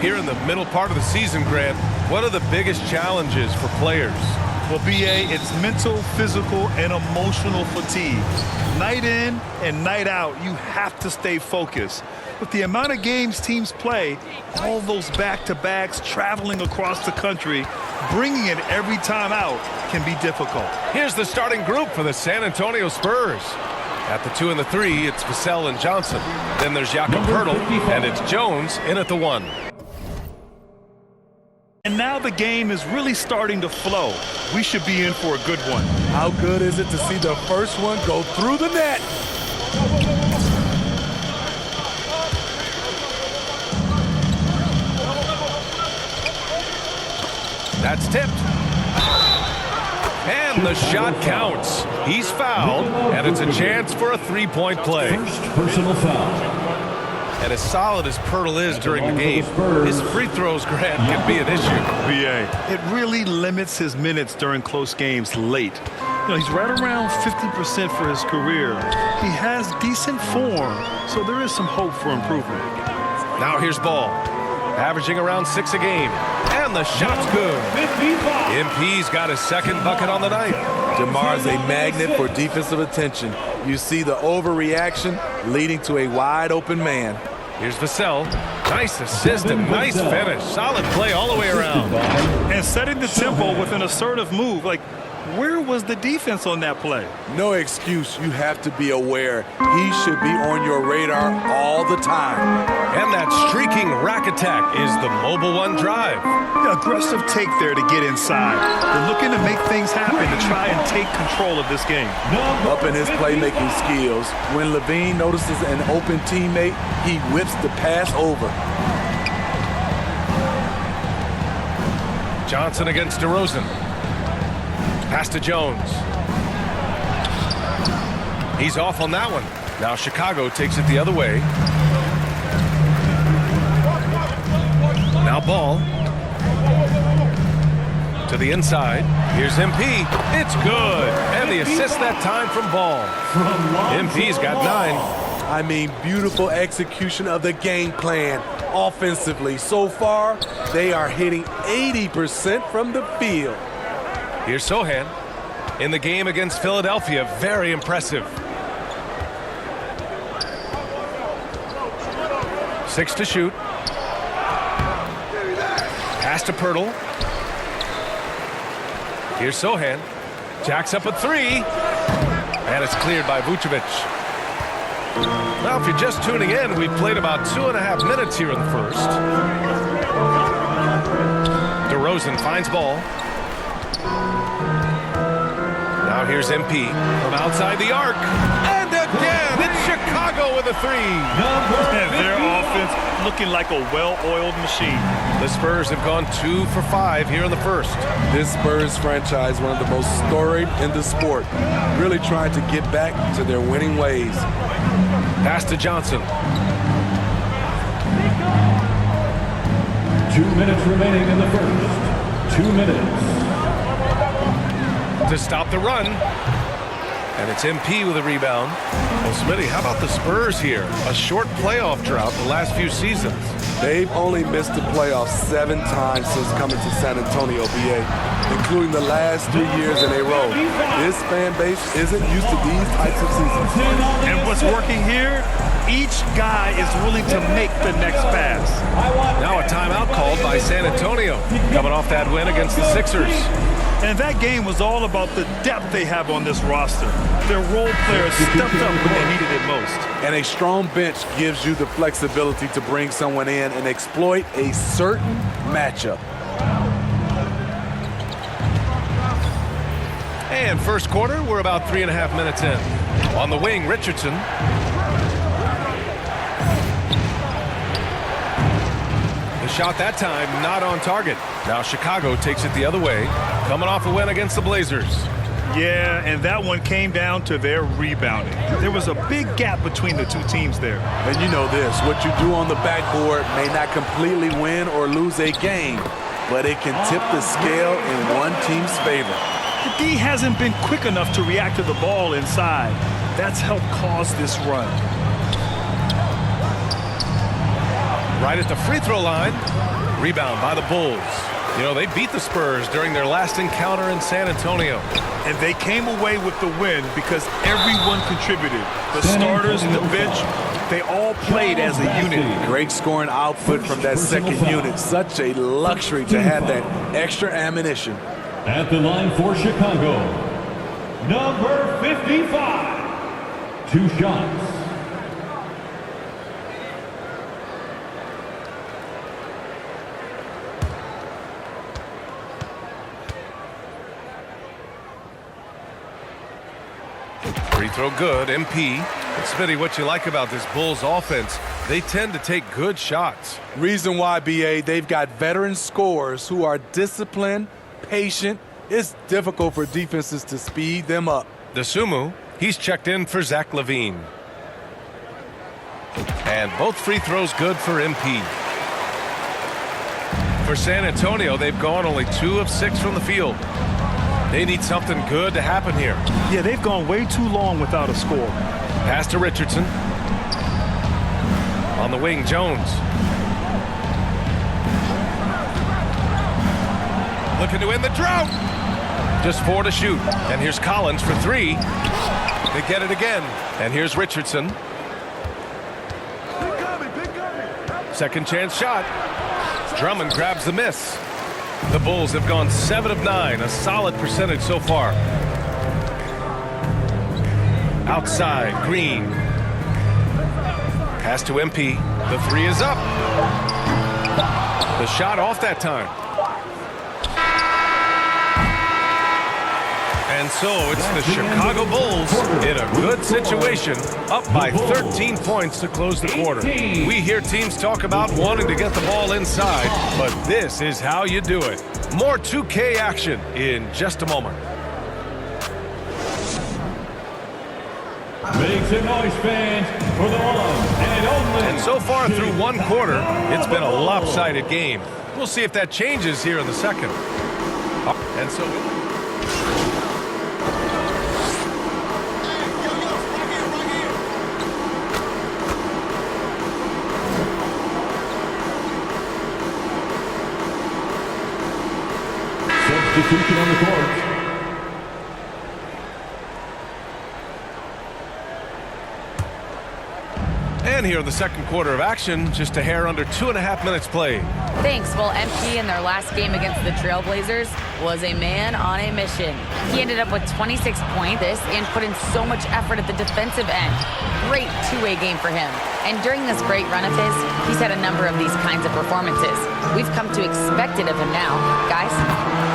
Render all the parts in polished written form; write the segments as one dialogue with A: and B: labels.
A: here in the middle part of the season, Grant. What are the biggest challenges for players?
B: Well, BA, it's mental, physical, and emotional fatigue. Night in and night out, you have to stay focused. With the amount of games teams play, all those back-to-backs, traveling across the country, bringing it every time out can be difficult.
A: Here's the starting group for the San Antonio Spurs. At the 2 and the 3, it's Vassell and Johnson. Then there's Jakob Poeltl, and it's Jones in at the 1.
B: And now the game is really starting to flow. We should be in for a good one.
C: How good is it to see the first one go through the net?
A: That's tipped. And the shot counts. He's fouled, and it's a chance for a three-point play.
D: First personal foul.
A: And as solid as Poeltl is during the game, his free throws, Grant, can be an issue.
B: BA, it really limits his minutes during close games late. You know, he's right around 50% for his career. He has decent form, so there is some hope for improvement.
A: Now here's Ball, averaging around 6 a game. And the shot's good. MP's got his second bucket on the night.
C: DeMar's a magnet for defensive attention. You see the overreaction leading to a wide-open man.
A: Here's Vassell. Nice assist and nice finish. Solid play all the way around.
B: And setting the tempo with an assertive move. Like, where was the defense on that play?
C: No excuse. You have to be aware. He should be on your radar all the time.
A: And that streaking rack attack is the Mobile One drive.
B: Aggressive take there to get inside. They're looking to make things happen to try and take control of this game.
C: Up in his playmaking skills, when Levine notices an open teammate, he whips the pass over.
A: Johnson against DeRozan. Pass to Jones. He's off on that one. Now Chicago takes it the other way. Now Ball. To the inside. Here's MP. It's good. And the assist that time from Ball. MP's got 9.
C: I mean, beautiful execution of the game plan offensively. So far, they are hitting 80% from the field.
A: Here's Sohan. In the game against Philadelphia, very impressive. 6 to shoot. Pass to Poeltl. Here's Sohan. Jacks up a 3. And it's cleared by Vucevic. Now, if you're just tuning in, we've played about 2.5 minutes here in the first. DeRozan finds Ball. Now here's MP from outside the arc. And again, it's Chicago with a 3.
B: And their offense looking like a well-oiled machine.
A: The Spurs have gone 2 for 5 here in the first.
C: This Spurs franchise, one of the most storied in the sport, really trying to get back to their winning ways.
A: Pass to Johnson.
D: 2 minutes remaining in the first. 2 minutes.
A: To stop the run. And it's MP with a rebound. Well, Smitty, how about the Spurs here? A short playoff drought the last few seasons.
C: They've only missed the playoffs 7 times since coming to San Antonio, BA, including the last 3 years in a row. This fan base isn't used to these types of seasons.
B: And what's working here, each guy is willing to make the next pass.
A: Now a timeout called by San Antonio, coming off that win against the Sixers.
B: And that game was all about the depth they have on this roster. Their role players stepped up when they needed it most.
C: And a strong bench gives you the flexibility to bring someone in and exploit a certain matchup.
A: And first quarter, we're about 3.5 minutes in. On the wing, Richardson. The shot that time not on target. Now Chicago takes it the other way, coming off a win against the Blazers.
B: Yeah, and that one came down to their rebounding. There was a big gap between the two teams there.
C: And you know this, what you do on the backboard may not completely win or lose a game, but it can tip the scale in one team's favor.
B: The D hasn't been quick enough to react to the ball inside. That's helped cause this run.
A: Right at the free throw line. Rebound by the Bulls. You know, they beat the Spurs during their last encounter in San Antonio.
B: And they came away with the win because everyone contributed. The starters, the bench, they all played as a unit.
C: Great scoring output from that second unit. Such a luxury to have that extra ammunition.
D: At the line for Chicago, number 55. 2 shots.
A: Free throw good, MP. And Smitty, what you like about this Bulls offense, they tend to take good shots.
C: Reason why, BA, they've got veteran scorers who are disciplined, patient. It's difficult for defenses to speed them up.
A: DeSumo, he's checked in for Zach LaVine. And both free throws good for MP. For San Antonio, they've gone only 2 of 6 from the field. They need something good to happen here.
B: Yeah, they've gone way too long without a score.
A: Pass to Richardson. On the wing, Jones. Looking to end the drought. Just 4 to shoot. And here's Collins for 3. They get it again. And here's Richardson. Second chance shot. Drummond grabs the miss. The Bulls have gone 7 of 9, a solid percentage so far. Outside, Green. Pass to MP. The 3 is up. The shot off that time. And so it's the Chicago Bulls in a good situation, up by 13 points to close the quarter. We hear teams talk about wanting to get the ball inside, but this is how you do it. More 2K action in just a moment.
D: Make some noise, fans, for the one and only.
A: And so far through one quarter, it's been a lopsided game. We'll see if that changes here in the second. And so...
D: Substitution on the court.
A: And here in the second quarter of action, just a hair under 2.5 minutes played.
E: Thanks. Well, MP in their last game against the Trailblazers was a man on a mission. He ended up with 26 points and put in so much effort at the defensive end. Great two-way game for him. And during this great run of his, he's had a number of these kinds of performances. We've come to expect it of him now. Guys?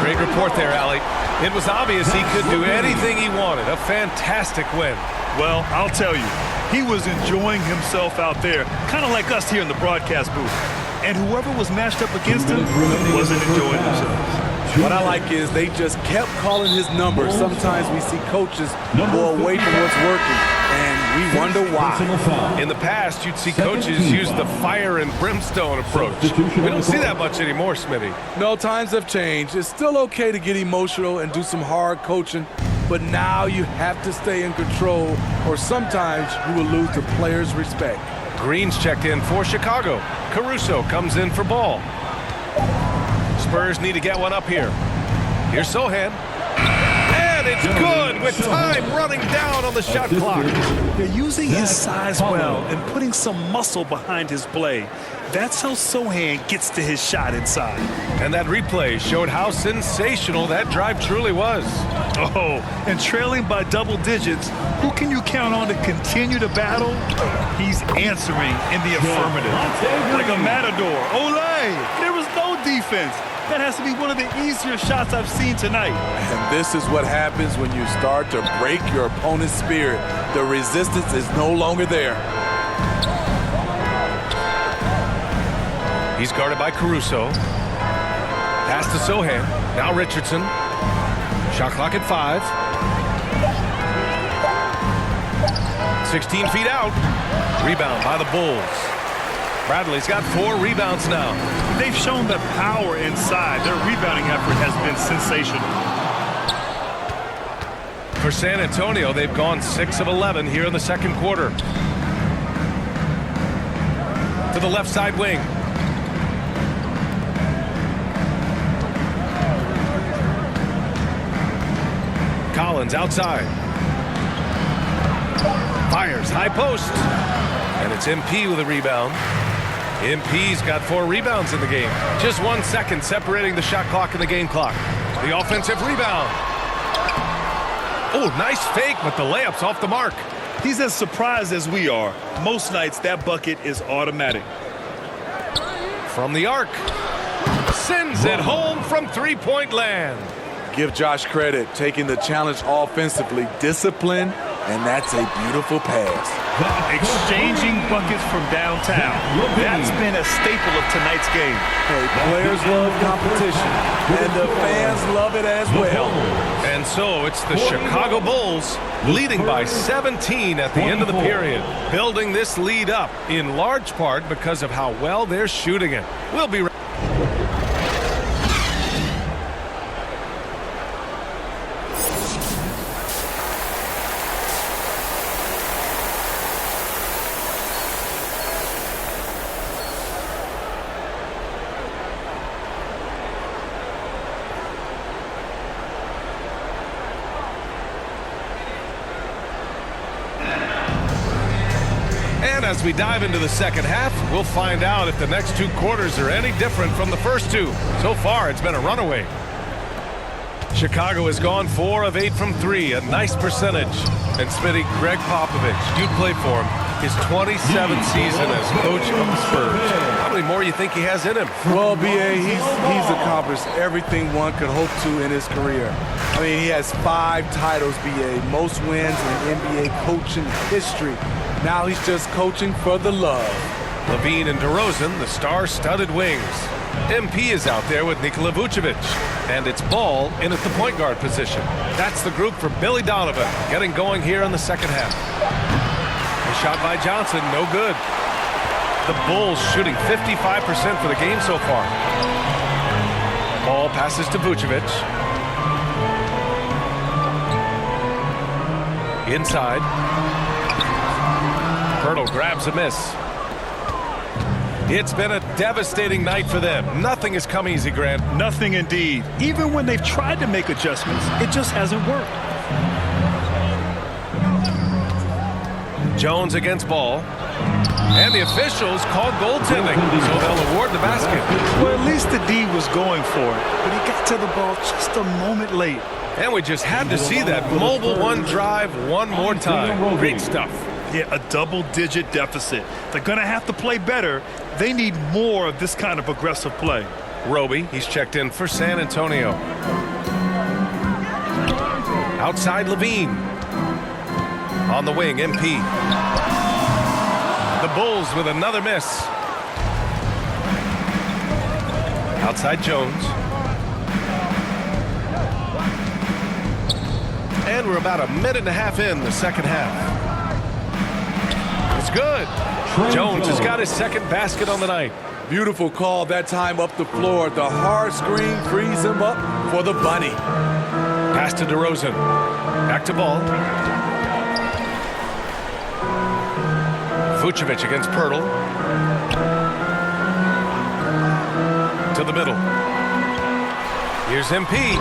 A: Great report there, Allie. It was obvious he could do anything he wanted. A fantastic win.
B: Well, I'll tell you, he was enjoying himself out there, kind of like us here in the broadcast booth. And whoever was matched up against him wasn't enjoying themselves.
C: What I like is they just kept calling his number. Sometimes we see coaches go away from what's working, and we wonder why.
A: In the past, you'd see coaches use the fire and brimstone approach. We don't see that much anymore, Smitty.
C: No, times have changed. It's still okay to get emotional and do some hard coaching, but now you have to stay in control, or sometimes you will lose the players' respect.
A: Green's checked in for Chicago. Caruso comes in for ball. Spurs need to get one up here. Here's Sohan. And it's good with time running down on the shot clock.
B: They're using his size well and putting some muscle behind his play. That's how Sohan gets to his shot inside.
A: And that replay showed how sensational that drive truly was.
B: Oh, and trailing by double digits, who can you count on to continue to battle? He's answering in the affirmative. Like a matador. Olay! There was no defense. That has to be one of the easier shots I've seen tonight.
C: And this is what happens when you start to break your opponent's spirit. The resistance is no longer there.
A: He's guarded by Caruso. Pass to Sohan. Now Richardson. Shot clock at 5. 16 feet out. Rebound by the Bulls. Bradley's got 4 rebounds now.
B: They've shown the power inside. Their rebounding effort has been sensational.
A: For San Antonio, they've gone 6 of 11 here in the second quarter. To the left side wing. Collins outside. Fires high post. And it's MP with a rebound. MP's got 4 rebounds in the game. Just 1 second separating the shot clock and the game clock. The offensive rebound. Oh, nice fake, but the layup's off the mark.
B: He's as surprised as we are. Most nights, that bucket is automatic.
A: From the arc. Sends it home from three-point land.
C: Give Josh credit, taking the challenge offensively, discipline, and that's a beautiful pass.
B: Exchanging buckets from downtown. That's been a staple of tonight's game.
C: Hey, players love competition, and the fans love it as well.
A: And so it's the Chicago Bulls leading by 17 at the end of the period, building this lead up in large part because of how well they're shooting it. We'll be right back. As we dive into the second half, we'll find out if the next 2 quarters are any different from the first 2. So far, it's been a runaway. Chicago has gone 4 of 8 from 3, a nice percentage. And Smitty, Greg Popovich, you played for him, his 27th season as coach of the Spurs. How many more you think he has in him?
C: Well, B.A., he's accomplished everything one could hope to in his career. I mean, he has 5 titles, B.A., most wins in NBA coaching history. Now he's just coaching for the love.
A: Levine and DeRozan, the star-studded wings. MP is out there with Nikola Vucevic. And it's Ball in at the point guard position. That's the group for Billy Donovan, getting going here in the second half. A shot by Johnson, no good. The Bulls shooting 55% for the game so far. Ball passes to Vucevic. Inside. Hurdle grabs a miss. It's been a devastating night for them. Nothing has come easy, Grant.
B: Nothing indeed. Even when they've tried to make adjustments, it just hasn't worked.
A: Jones against Ball. And the officials called goaltending, so they'll award the basket.
B: Well, at least the D was going for it, but he got to the ball just a moment late.
A: And we just had to see that mobile one drive one more time. Great stuff.
B: Yeah, a double-digit deficit. They're going to have to play better. They need more of this kind of aggressive play.
A: Roby, he's checked in for San Antonio. Outside Levine. On the wing, MP. The Bulls with another miss. Outside Jones. And we're about a minute and a half in the second half. It's good. Jones has got his second basket on the night.
C: Beautiful call that time up the floor. The hard screen frees him up for the bunny.
A: Pass to DeRozan. Back to Ball. Vucevic against Pirtle. To the middle. Here's MP.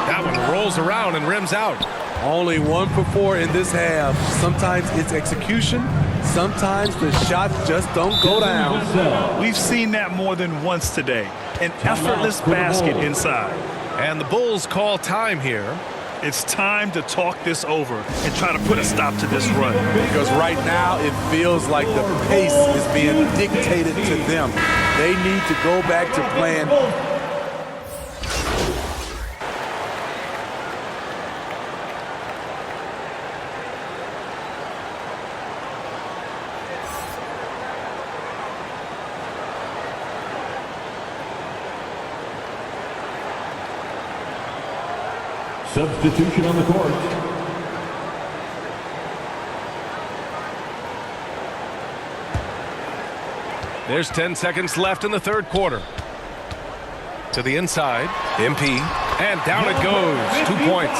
A: That one rolls around and rims out.
C: Only 1 for 4 in this half. Sometimes it's execution. Sometimes the shots just don't go down.
B: We've seen that more than once today. An effortless basket inside.
A: And the Bulls call time here.
B: It's time to talk this over and try to put a stop to this run.
C: Because right now it feels like the pace is being dictated to them. They need to go back to playing.
D: Substitution on the court.
A: There's 10 seconds left in the third quarter. To the inside, MP, and down it goes. 2 points.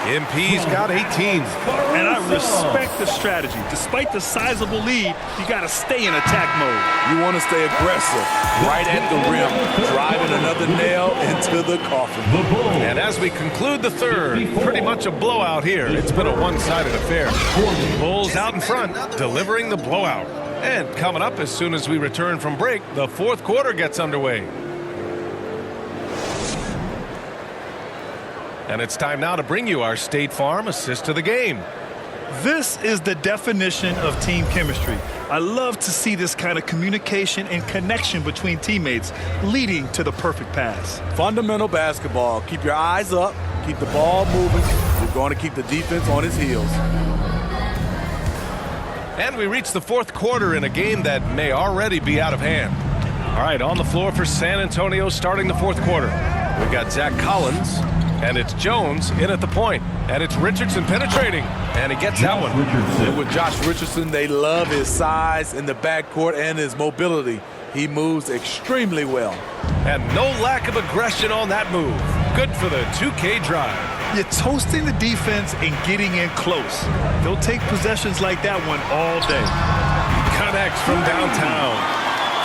A: MP's got 18.
B: And I respect the strategy. Despite the sizable lead, you got to stay in attack mode.
C: You want to stay aggressive, right at the rim, driving another nail into the coffin.
A: And as we conclude the third, pretty much a blowout here. It's been a one-sided affair. Bulls out in front, delivering the blowout. And coming up as soon as we return from break, the fourth quarter gets underway. And it's time now to bring you our State Farm assist to the game.
B: This is the definition of team chemistry. I love to see this kind of communication and connection between teammates leading to the perfect pass.
C: Fundamental basketball. Keep your eyes up. Keep the ball moving. You're going to keep the defense on its heels.
A: And we reach the fourth quarter in a game that may already be out of hand. All right, on the floor for San Antonio starting the fourth quarter. We've got Zach Collins, and it's Jones in at the point. And it's Richardson penetrating, and he gets that one.
C: And with Josh Richardson, they love his size in the backcourt and his mobility. He moves extremely well.
A: And no lack of aggression on that move. Good for the 2K drive.
B: You're toasting the defense and getting in close. They'll take possessions like that one all day.
A: Connects from downtown.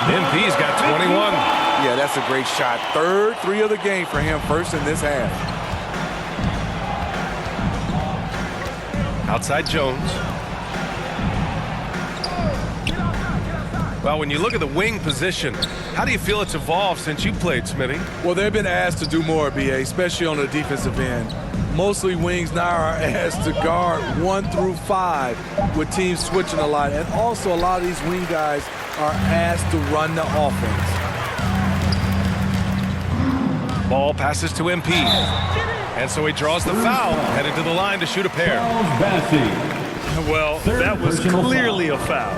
A: MP's got 21.
C: Yeah, that's a great shot. Third three of the game for him, first in this half.
A: Outside Jones. Well, when you look at the wing position, how do you feel it's evolved since you played, Smitty?
C: Well, they've been asked to do more, BA, especially on the defensive end. Mostly wings now are asked to guard 1 through 5 with teams switching a lot. And also a lot of these wing guys are asked to run the offense.
A: Ball passes to MP. And so he draws the foul, headed to the line to shoot a pair.
B: Well, that was clearly a foul.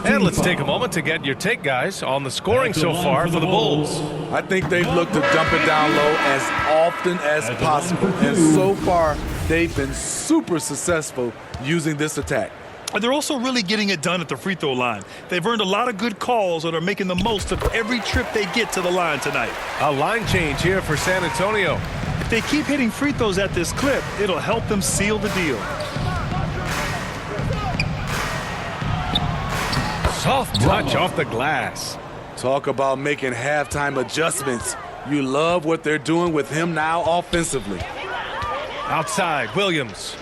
A: And let's take a moment to get your take, guys, on the scoring so far for the Bulls.
C: I think they've looked to dump it down low as often as possible. And so far, they've been super successful using this attack.
B: And they're also really getting it done at the free throw line. They've earned a lot of good calls and are making the most of every trip they get to the line tonight.
A: A line change here for San Antonio.
B: If they keep hitting free throws at this clip, it'll help them seal the deal.
A: Soft touch off the glass.
C: Talk about making halftime adjustments. You love what they're doing with him now offensively.
A: Outside, Williams.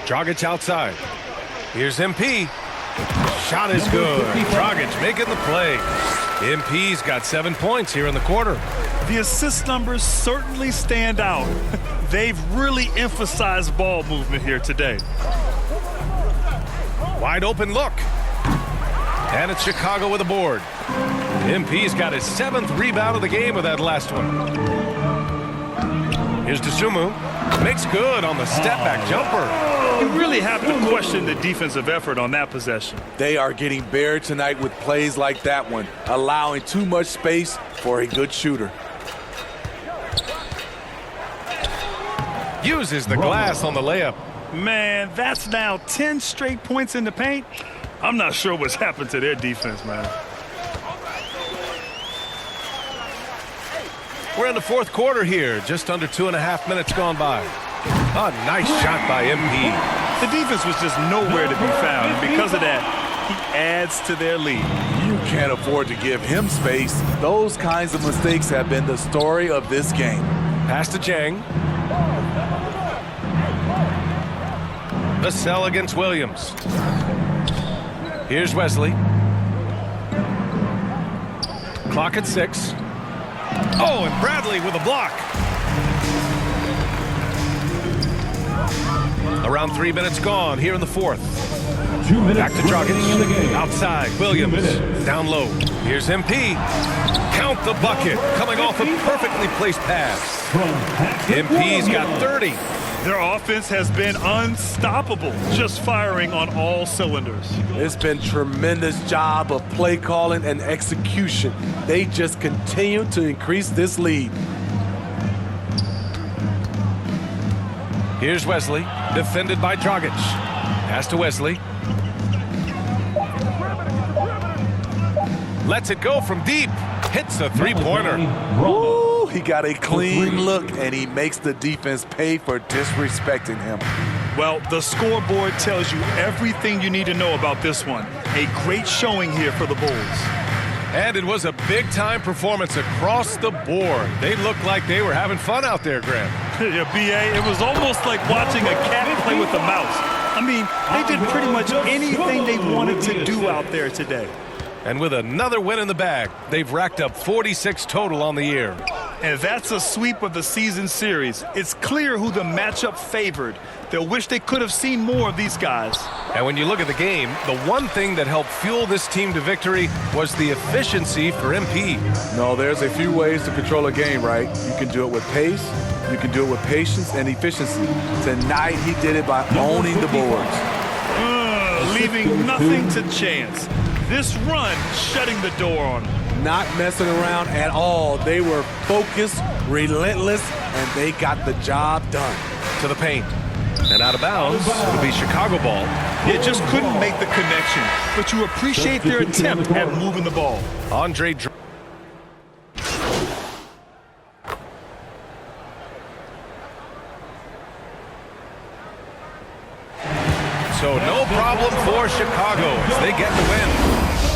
A: Dragic outside. Here's MP. Shot is good. Dragic making the play. MP's got 7 points here in the quarter.
B: The assist numbers certainly stand out. They've really emphasized ball movement here today.
A: Wide open look. And it's Chicago with a board. MP's got his 7th rebound of the game with that last one. Here's Dosunmu. Makes good on the step-back jumper.
B: You really have to question the defensive effort on that possession.
C: They are getting buried tonight with plays like that one, allowing too much space for a good shooter.
A: Uses the glass on the layup.
B: Man, that's now 10 straight points in the paint. I'm not sure what's happened to their defense, man.
A: We're in the fourth quarter here, just under 2.5 minutes gone by. A nice shot by MP.
B: The defense was just nowhere to be found, and because of that, he adds to their lead.
C: You can't afford to give him space. Those kinds of mistakes have been the story of this game.
A: Pass to Jang. Vassell against Williams. Here's Wesley. Clock at 6. Oh, and Bradley with a block. Around 3 minutes gone here in the fourth.
D: 2 minutes
A: Back to Dragic. Outside, Williams. Down low. Here's MP. Count the bucket. Coming off a perfectly placed pass. MP's got 30.
B: Their offense has been unstoppable, just firing on all cylinders.
C: It's been tremendous job of play calling and execution. They just continue to increase this lead.
A: Here's Wesley, defended by Dragic. Pass to Wesley. Lets it go from deep. Hits a three-pointer.
C: Woo, he got a clean look, and he makes the defense pay for disrespecting him.
B: Well, the scoreboard tells you everything you need to know about this one. A great showing here for the Bulls.
A: And it was a big-time performance across the board. They looked like they were having fun out there, Graham.
B: Yeah, B.A., it was almost like watching a cat play with a mouse. I mean, they did pretty much anything they wanted to do out there today.
A: And with another win in the bag, they've racked up 46 total on the year.
B: And that's a sweep of the season series. It's clear who the matchup favored. They'll wish they could have seen more of these guys.
A: And when you look at the game, the one thing that helped fuel this team to victory was the efficiency for MP.
C: No, there's a few ways to control a game, right? You can do it with pace, you can do it with patience and efficiency. Tonight, he did it by owning the boards.
B: Leaving nothing to chance. This run shutting the door on them.
C: Not messing around at all. They were focused, relentless, and they got the job done.
A: To the paint. And out of bounds, it'll be Chicago ball.
B: You just couldn't make the connection, but you appreciate their attempt at moving the ball.
A: Andre. So no problem for Chicago as they get the win.